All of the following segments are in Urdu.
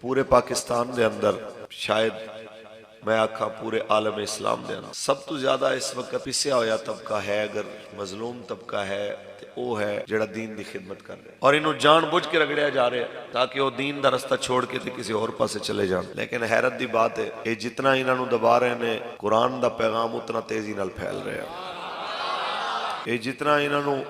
پورے پاکستان دے اندر شاید میں آکھاں پورے عالم اسلام دے اندر سب تو زیادہ اس وقت پسیا ہویا طبقہ ہے، اگر مظلوم طبقہ ہے تو وہ ہے جڑا دین دی خدمت کر رہے اور انہوں جان بوجھ کے رگڑیا جا رہے ہیں تاکہ وہ دین دا رستہ چھوڑ کے کسی اور پاسے چلے جان۔ لیکن حیرت دی بات ہے یہ جتنا انہوں دبا رہے ہیں قرآن دا پیغام اتنا تیزی نال پھیل رہے ہیں، یہ جتنا انہوں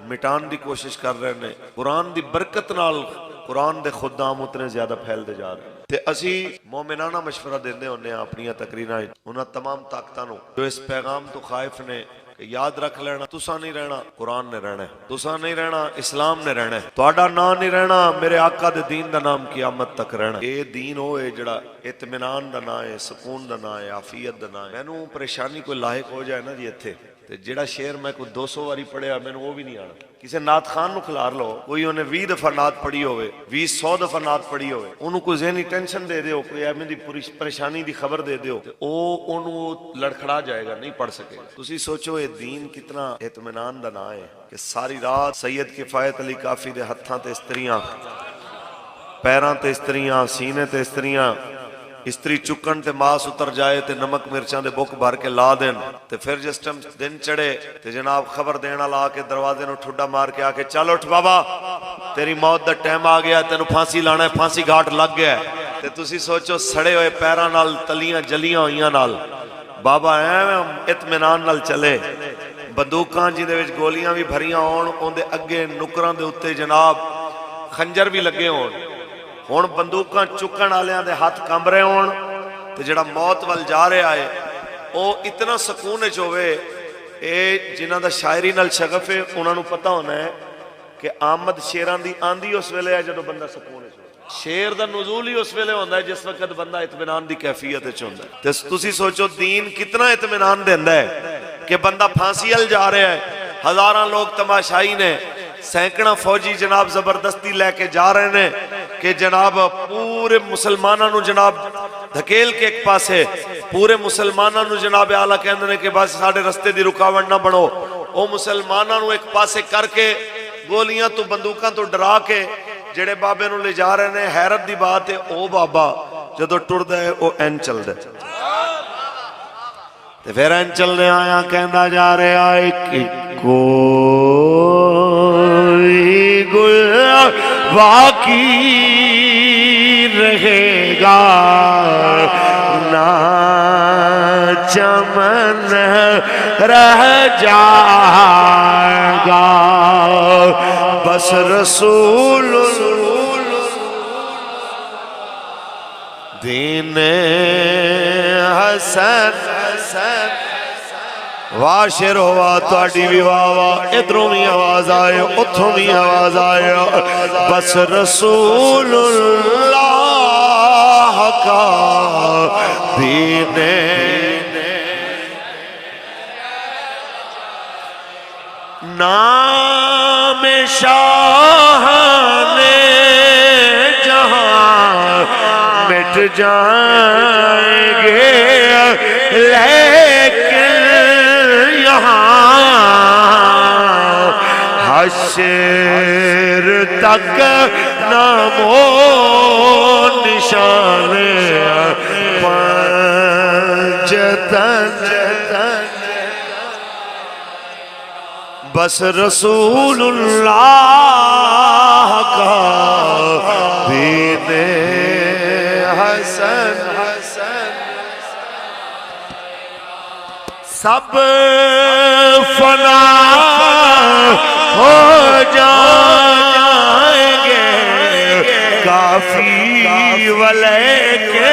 مٹان دی کوشش کر رہے ہیں قرآن دی برکت نال قرآن دے خدام اتنے زیادہ پھیل دے جا رہے ہیں۔ تے اسی مومنانہ مشورہ دیندے ہونے اپنی تقریراں انہاں تمام طاقتاں نو جو اس پیغام تو خائف نے کہ یاد رکھ لینا تساں نہیں رہنا قرآن نے رہنا ہے، تساں نہیں رہنا اسلام نے رہنا ہے، تہاڈا نام نہیں رہنا میرے آقا دے دین دا نام قیامت تک رہنا۔ اے دین ہوئے جڑا اطمینان دا نام ہے، سکون دا نام ہے، عافیت دا نام ہے۔ مینوں پریشانی کوئی لاحق ہو جائے نا جی اتھے تے جڑا شعر میں کوئی 200 واری پڑھیا مینوں وہ بھی نہیں آنا۔ کسی نعت خان نو کھلار لو، کوئی انہیں 20 دفعہ نعت پڑھی ہوئے، 20-100 دفعہ نعت پڑھی ہوئے، انہوں کوئی ذہنی ٹینشن دے دیو، کوئی ایویں دی پریشانی دی خبر دے دیو، او انہوں لڑکھڑا جائے گا، نہیں پڑھ سکے گا۔ تسی سوچو یہ دین کتنا اطمینان دا نام ہے کہ ساری رات سید کفایت علی کافی دے ہتھاں تے استریاں، پیراں تے استریاں، سینے تے استریاں، استری چکن تے ماس اتر جائے تے نمک مرچاں دے بک بھر کے لا دین تے پھر جس ٹائم دن چڑھے تے جناب خبر دینا لا کے دروازے نو ٹھڈا مار کے آکے چل اٹھ بابا تیری موت دا ٹائم آ گیا، تینو پھانسی لانا ہے، پھانسی گھاٹ لگ گیا ہے۔ تے تسی سوچو سڑے ہوئے پیراں نال تلیاں جلیاں ہوئیاں نال بابا اطمینان نال چلے، بندوقاں جی دے وچ گولیاں بھی بھریاں ہون، اون دے اگے نکراں دے اتے جناب خنجر بھی لگے ہون، ہون بندوقاں چکن آلیاں دے ہاتھ کم رہے ہون تے جڑا موت وال جا رہے آئے او اتنا سکون چوے۔ اے جنہ دا شاعری نال شغف ہے انہاں نو پتہ ہونا ہے کہ آمد شیران دی آندھی اس ویلے ہے جدو بندہ سکون چوے، شیر دا نزول ہی اس ویلے ہوندہ ہے جس وقت بندہ اطمینان دی کیفیت چوندہ ہے۔ تسی سوچو دین کتنا اطمینان دیندہ ہے کہ بندہ پھانسی ال جا رہے ہیں، ہزاراں لوگ تماشائی نے، سینکڑا فوجی جناب زبردستی لے کے جا رہے ہیں کہ جناب پورے مسلمانوں نو جناب دھکیل کے ایک پاسے، پورے مسلمانوں نو جناب اعلیٰ کہندے ہیں کہ بس ساڑھے رستے دی رکاوٹ نہ بڑھو، او مسلمانوں نو ایک پاسے کر کے گولیاں تو بندوقاں تو ڈرا کے جڑے بابے نو لے جا رہے ہیں۔ حیرت دی بات ہے او بابا جدو ٹر دے او این چل دے تے پھر این چلنے آیا کہندہ جا رہے آئے کہ کوئی گل باقی رہے گا نہ چمن رہ جائے گا، بس رسول دین حسن واشر ہوا تواڈی بھی واہ ادھروں بھی آواز آئے اتھوں بھی آواز آئے، بس رسول اللہ کا دین نام شاہ نے جہاں مٹ جائیں گے لیکن یہاں حشر تک نام و نشان پنجتن بس رسول اللہ کا دین حسن سب فنا ہو جائیں گے کافی ولیکن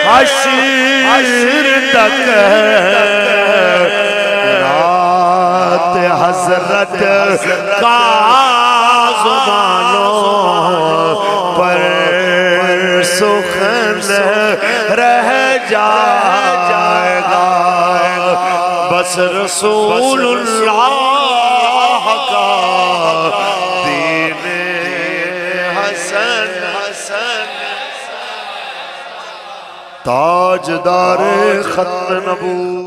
حشر تک رات حضرت کا زبانوں پر سخن رہ جائے گا، بس رسول اللہ کا دین حسن تاجدار ختم نبوت